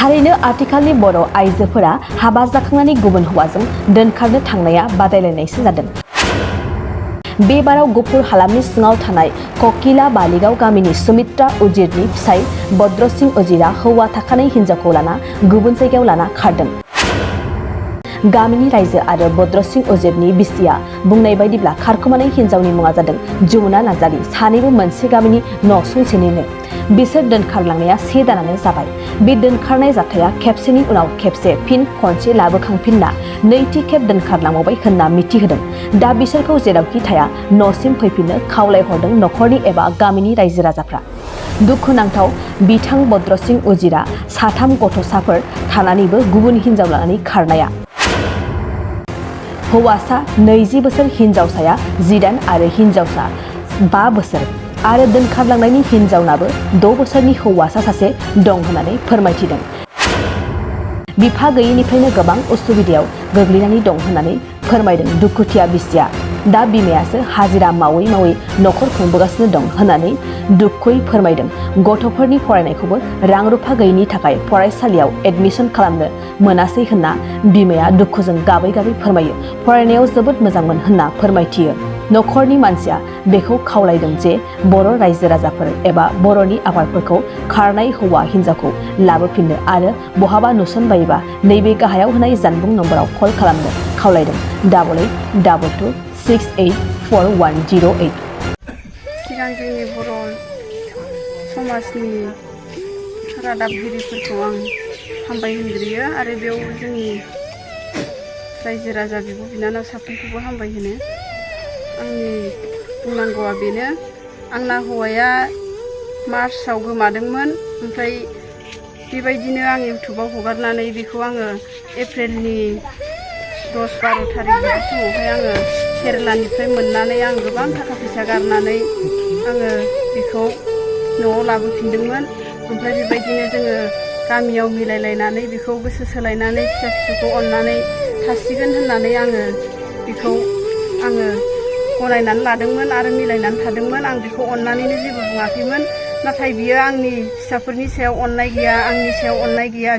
थारैनो आथिखालनि बर' आइजोफोरा हाबा जाखांनानै गुबुन हौवाजों दोनखारनो थांनाया बादायलायनायसो जादों। बेबाराव गुफुर हालामनि सिङाव थानाय ककिला बालिगाव गामिनि सुमित्रा उजिरनि फिसाय भद्र सिंह उजिरा हौवा थाखानाय हिन्जावखौ लाना गुबुन जायगायाव लाना खारदों। गामिनि रायजो आरो भद्र सिंह उजिरनि बिसिया बुंनाय बायदिब्ला खारखोमानाय हिन्जावनि मुङा जादों जमुना नार्जारी। सानैबो मोनसे गामिनि नसुंसेनिनो। बिसोर दोनखारलांनाया 1 दानानो जाबाय। बे दोनखारनाय जाथाया खेबसेनि उनाव खेबसे फिन खनसे लाबोखांफिनना नैथि खेब दोनखारलांबावबाय होनना मिथिहोदों। दा बिसोरखौ जेरावखि थाया न'सिम फैफिननो खावलायहरदों नखरनि एबा गामिनि रायजो राजाफ्रा। दुखुनांथाव बिथां भद्र सिंह उजिरा 3 गथ'साफोर थानानैबो गुबुन हिन्जाव लानानै खारनाया। हौवासा 20 बोसोर, हिन्जावसाया 18 आरो हिन्जावसा 5 बोसोर आरो दोनखारलांनायनि हिन्जावनाबो 6 बोसोरनि हौवासा सासे दं होननानै फोरमायथिदों। बिफा गैयिनिफ्रायनो गोबां उसुबिदायाव गोग्लैनानै दं होननानै फोरमायदों दुखुथिया बिसिया। दा बिमायासो हाजिरा मावै मावै नखर खुंबोगासिनो दं होननानै दुखुयै फोरमायदों। गथ'फोरनि फरायनायखौबो रां रुफा गैयिनि थाखाय फरायसालियाव एडमिसन खालामनो मोनासै होनना बिमाया दुखुजों गाबै गाबै फोरमायो। फरायनायाव जोबोद मोजांमोन होनना फोरमायथियो। नखरनि मानसिया बेखौ खावलायदों जे बर' रायजो राजाफोर एबा बर'नि आफादफोरखौ खारनाय हौवा हिन्जावखौ लाबोफिननो आरो बहाबा नुसनबायोबा नैबे गाहायाव होनाय जानबुं नम्बराव कल खालामनो खावलायदों। 8822684108। सिगां जोंनि बर' समाजनि रादाबगिरिफोरखौ आं हामबाय होनग्रोयो आरो बेयाव जोंनि रायजो राजा बिब' बिनानाव साफ्रोमखौबो हामबाय होनो। आंनि बुंनांगौआ बेनो, आंना हौवाया मार्चआव गोमादोंमोन। ओमफ्राय बेबायदिनो आं इउटुबाव हगारनानै बेखौ आङो एप्रिलनि 10-12 थारिख बिदि समावहाय आङो केरेलानिफ्राय मोननानै आं गोबां थाखा फैसा गारनानै आङो बेखौ न'आव लाबोफिनदोंमोन। ओमफ्राय बेबायदिनो जोङो गामियाव मिलायलायनानै बेखौ गोसो सोलायनानै फिसा फिसौखौ अननानै थासिगोन होननानै आङो बेखौ गनायनानै लादोंमोन आरो मिलायनानै थादोंमोन। आं बेखौ अननानैनो जेबो बुङाखैमोन। नाथाय बियो आंनि फिसाफोरनि सायाव अननाय गैया, आंनि सायाव अननाय गैया।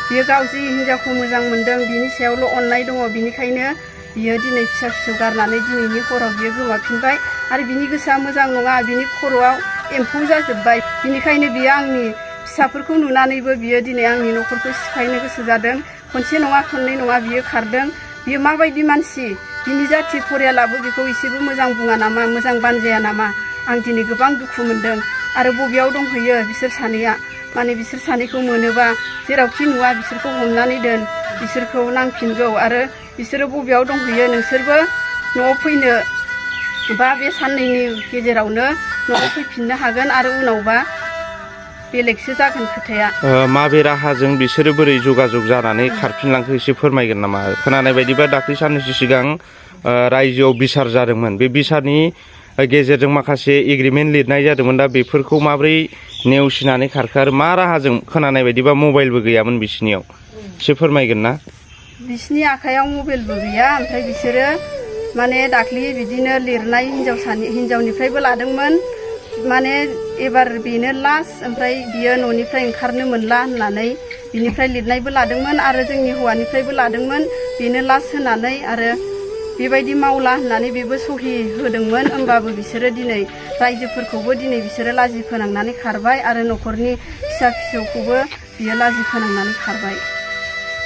बियो गाव जि हिन्जावखौ मोजां मोनदों बिनि सायावल' अननाय दङ। बिनिखायनो बियो दिनै फिसा फिसौ गारनानै दिनैनि हराव बियो गोमाफिनबाय आरो बिनि गोसोआ मोजां नङा, बिनि खर'आव एम्फौ जाजोब्बाय। बिनिखायनो बियो आंनि फिसाफोरखौ नुनानैबो बियो दिनै आंनि न'खरखौ सिफायनो गोसो जादों। खनसे नङा खननै नङा बियो खारदों। बियो माबायदि मानसि, बिनि जाथि फरियालाबो बेखौ एसेबो मोजां बुङा नामा, मोजां बानजाया नामा? आं दिनै गोबां दुखु मोनदों। आरो बबेयाव दंहैयो बिसोर सानैया? माने बिसोर सानैखौ मोनोबा जेरावखि नुवा बिसोरखौ हमनानै दोन, बिसोरखौ नांफिनगौ। आरो बिसोरो बबेयाव दंहैयो नोंसोरबो न'आव फैनो बा बे साननैनि गेजेरावनो न'आव फैफिननो हागोन आरो उनावबा बेलेगसो जागोन खोथाया। माबे राहाजों बिसोरो बोरै जगाजग जानानै खारफिनलांखो एसे फोरमायगोन नामा? खोनानाय बायदिबा दाख्लै साननैसो सिगां रायजोआव बिसार जादोंमोन। बे बिसारनि गेजेरजों माखासे एग्रिमेन्ट लिरनाय जादोंमोन। दा बेफोरखौ माबोरै नेवसिनानै खारखो आरो मा राहाजों? खोनानाय बायदिबा मबाइलबो गैयामोन बिसिनियाव। एसे फोरमायगोन ना? बिसिनि आखायाव मबाइलबो गैया। ओमफ्राय बिसोरो माने दाख्लि बिदिनो लिरनाय हिन्जावनिफ्रायबो लादोंमोन। माने एबार बेनो लास्ट, ओमफ्राय बियो न'निफ्राय ओंखारनो मोनला होननानै बिनिफ्राय लिरनायबो लादोंमोन आरो जोंनि हौवानिफ्रायबो लादोंमोन बेनो लास्ट होनानै। आरो बेबायदि मावला होननानै बेबो सहि होदोंमोन। होमबाबो बिसोरो दिनै रायजोफोरखौबो दिनै बिसोरो लाजि फोनांनानै खारबाय आरो न'खरनि फिसा फिसौखौबो बियो लाजि फोनांनानै खारबाय।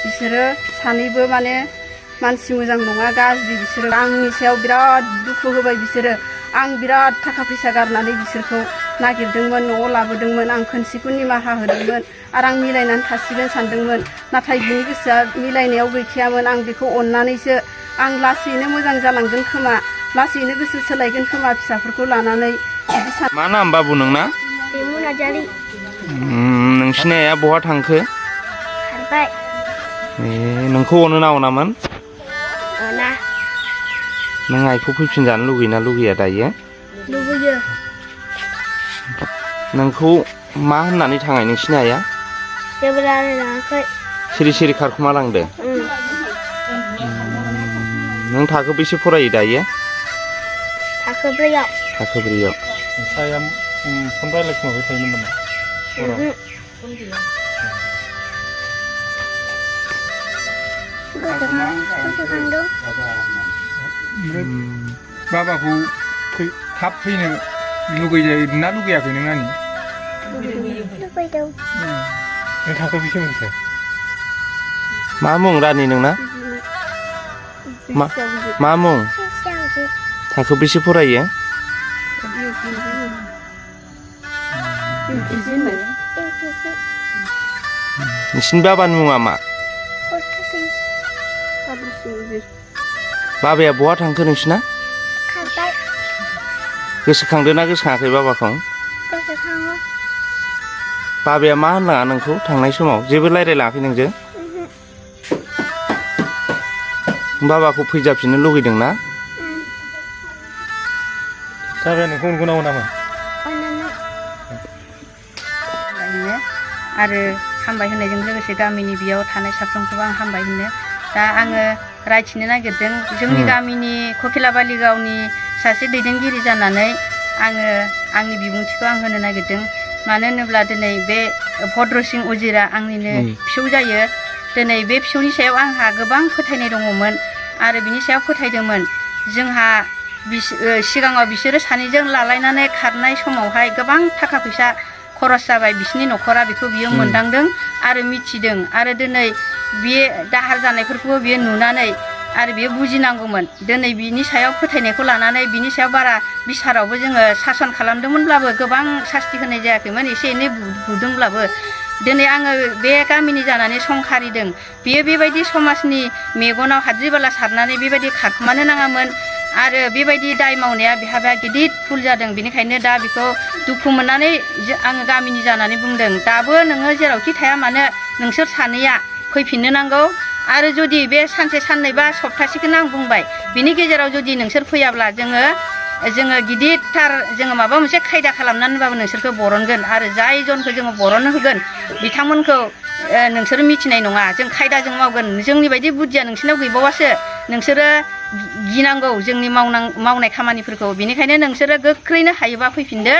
बिसोरो सानैबो माने मानसि मोजां नङा, गाज्रि। बिसोरो आंनि सायाव बिराद दुखु होबाय। बिसोरो आं बिराद थाखा फैसा गारनानै बिसोरखौ नागिरदोंमोन, न'आव लाबोदोंमोन, आं खनसेखौ निमाहा होदोंमोन आरो आं मिलायनानै थासिगोन सानदोंमोन। नाथाय बिनि गोसोआ मिलायनायाव गैखायामोन। आं बेखौ अननानैसो आं लासैनो मोजां जालांगोन खोमा, लासैनो गोसो सोलायगोन खोमा फिसाफोरखौ लानानै बिदि सान। मा नाम बाबु नोंना? दैमु नार्जारी। नोंसिनि आइया बहा थांखो? खारबाय। नोंखौ अनो ना अनामोन? अना। नों आइखौ फैफिनजानो लुगैना लुगैया दायो? लुबैयो। नोंखौ मा होननानै थाङाय नोंसिनि आइया? जेबो रायलायाखै। सिरि सिरि खारखुमा लांदो। नों थाखो बेसे फरायो दायो? थाखो 4आव। थाखो 4आव। नोंसाया फन रायलायखुमाबाय थायोमोन नामा? गोसोखांदों बाबाखौ थाब फैनो लुगैना लुगैयाखै नों नानि लुबैदों नों थाखो बेसे मोनखो मा मुं रानि नोंना मा मुं थाखो बेसे फरायो नोंसिनि बाबानि मुङा मा बाबाया बहा थांखो नोंसिना खारबाय गोसोखांदोंना गोसोखाङाखै बाबाखौ गोसोखाङो बाबाया मा होनलाङा नोंखौ थांनाय समाव जेबो रायज्लायलाङाखै नोंजों बाबाखौ फैजाफिननो लुगैदों ना बाबाया नोंखौ अनगोना अनामोन आरो हामबाय होननायजों लोगोसे गामिनि बेयाव थानाय साफ्रोमखौबो आं हामबाय होनो दा आङो रायथिनो नागिरदों जोंनि गामिनि ककिलाबालि गावनि सासे दैदेनगिरि जानानै आङो आंनि बिबुंथिखौ आं होनो नागिरदों मानो होनोब्ला दिनै बे भद्र सिं उजिरा आंनिनो फिसौ जायो दिनै बे फिसौनि सायाव आंहा गोबां फोथायनाय दङमोन आरो बिनि सायाव फोथायदोंमोन जोंहा सिगाङाव बिसोरो सानैजों लालायनानै खारनाय समावहाय गोबां थाखा फैसा खरस जाबाय बिसोरनि न'खरा बेखौ बियो मोनदांदों आरो मिथिदों आरो दिनै बे दाहार जानायफोरखौबो बियो नुनानै आरो बियो बुजिनांगौमोन दिनै बिनि सायाव फोथायनायखौ लानानै बिनि सायाव बारा बिसारावबो जोङो सासन खालामदोंमोनब्लाबो गोबां सास्ति होनाय जायाखैमोन एसे एनै बुदोंब्लाबो दिनै आङो बे गामिनि जानानै संखारिदों बियो बेबायदि समाजनि मेगनाव हाद्रि बाला सारनानै बेबायदि खारखुमानो नाङामोन आरो बेबायदि दाय मावनाया बेहाबा गिदिर भुल जादों बेनिखायनो दा बेखौ दुखु मोननानै आङो गामिनि जानानै बुंदों दाबो नोङो जेरावखि थाया मानो नोंसोर सानैया फैफिननो नांगौ आरो जुदि बे सानसे साननै बा सप्तासेखौनो आं बुंबाय बिनि गेजेराव जुदि नोंसोर फैयाब्ला जोङो गिदिरथार जोङो माबा मोनसे खायदा खालामनानैबाबो नोंसोरखौ बरनगोन आरो जाय जनखौ जोङो बरननो होगोन बिथांमोनखौ नोंसोरो मिथिनाय नङा जों खायदाजों मावगोन जोंनि बायदि बुद्धिया नोंसोरनाव गैबावासो नोंसोरो गिनांगौ जोंनि मावनाय खामानिफोरखौ बेनिखायनो नोंसोरो गोख्रैनो हायोबा फैफिनदो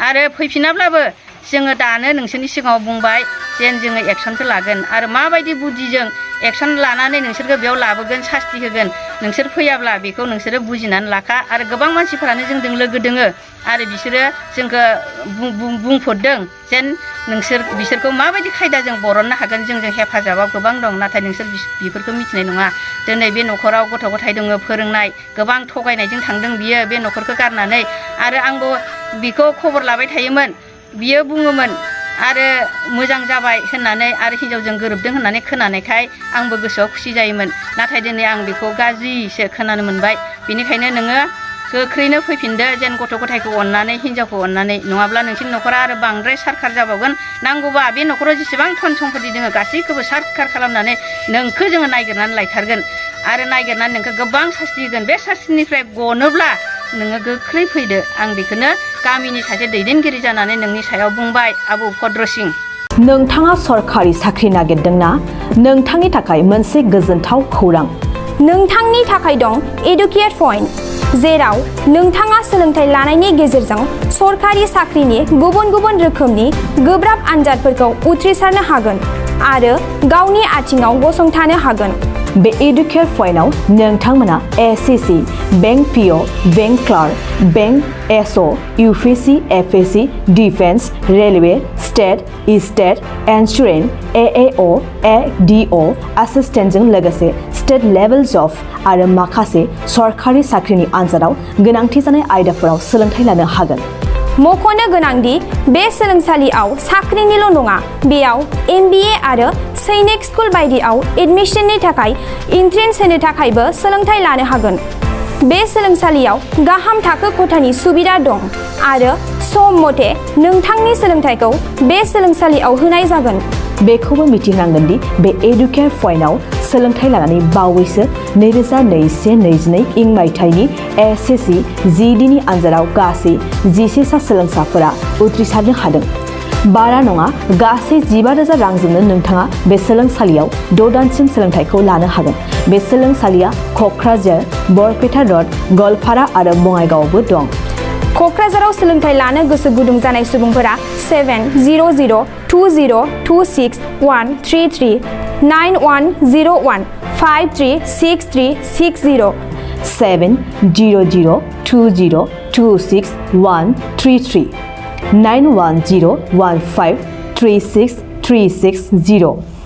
आरो फैफिनाब्लाबो जोङो दानो नोंसोरनि सिगाङाव बुंबाय जेन जोङो एक्सनखौ लागोन आरो माबायदि बुद्धिजों एक्सन लानानै नोंसोरखौ बेयाव लाबोगोन सास्ति होगोन नोंसोर फैयाब्ला बेखौ नोंसोरो बुजिनानै लाखा आरो गोबां मानसिफोरानो जोंजों लोगो दोङो आरो बिसोरो जोंखौ बुंफोरदों जेन बिसोरखौ माबायदि खायदाजों बरननो हागोन जोंजों हेफाजाबाव गोबां दं नाथाय नोंसोर बेफोरखौ मिथिनाय नङा दिनै बे न'खराव गथ' गथाय दङ फोरोंनाय गोबां थगायनायजों थांदों बियो बे न'खरखौ गारनानै आरो आंबो बिखौ खबर लाबाय थायोमोन बियो बुङोमोन आरो मोजां जाबाय होननानै आरो हिन्जावजों गोरोबदों होननानै खोनानायखाय आंबो गोसोआव खुसि जायोमोन नाथाय दिनै आं बेखौ गाज्रिसो खोनानो मोनबाय बेनिखायनो नोङो गोख्रैनो फैफिनदो जेन गथ' गथायखौ अननानै हिन्जावखौ अननानै नङाब्ला नोंसिनि न'खरा आरो बांद्राय सारखार जाबावगोन नांगौबा बे न'खराव जेसेबां धन सम्पति दङ गासैखौबो सारखार खालामनानै नोंखौ जोङो नागिरनानै लायथारगोन आरो नागिरनानै नोंखौ गोबां सास्ति होगोन बे सास्तिनिफ्राय गनोब्ला नोङो गोख्रै फैदो आं बेखौनो गामिनि सासे दैदेनगिरि जानानै नोंनि सायाव बुंबाय आबौ भद्र सिं नोंथाङा सरखारि साख्रि नागिरदोंना नोंथांनि थाखाय मोनसे गोजोनथाव खौरां नोंथांनि थाखाय दं एडुकेट पइन्ट जेराव नोंथाङा सोलोंथाइ लानायनि गेजेरजों सरखारि साख्रिनि गुबुन गुबुन रोखोमनि गोब्राब आनजादफोरखौ उथ्रिसारनो हागोन आरो गावनि आथिङाव गसंथानो हागोन बे एडुकेट पइन्टआव नोंथांमोना SSC bank PO bank clerk bank SO UPSC एफएससि डिफेन्स रेलवे स्टेट इन्सुरेन्स एएअ एडिअ एसिस्टेन्टजों लोगोसे स्टेट लेभेल जब आरो माखासे सरखारि साख्रिनि आनजादाव गोनांथि जानाय आयदाफोराव सोलोंथाइ लानो हागोन मख'नो गोनांदि बे सोलोंसालियाव साख्रिनिल' नङा बेयाव MBA आरो सैनिक स्कुल बायदियाव एडमिशननि थाखाय एन्ट्रेन्स होनो थाखायबो सोलोंथाइ लानो हागोन बे सोलोंसालियाव गाहाम थाखो खथानि सुबिदा दं आरो सम मथे नोंथांनि सोलोंथाइखौ बे सोलोंसालियाव होनाय जागोन बेखौबो मिथिनांगोन दि बे एडुकेट पइन्टआव सोलोंथाइ लानानै बावैसो 2021-22 इं मायथाइनि एसएससि जिडिनि आनजादाव गासै 11 सा सोलोंसाफोरा उथ्रिसारनो हादों बारा नङा गासै 15,000 रांजोंनो नोंथाङा बे सोलोंसालियाव 6 दानसिम सोलोंथाइखौ लानो हागोन बे सोलोंसालिया क'क्राझार बरपेटा रड गवालपारा आरो बङाइगावआवबो दं क'क्राझाराव सोलोंथाइ लानो गोसो गुदुं जानाय सुबुंफोरा 7002026133910 536360 70020262133 91015363630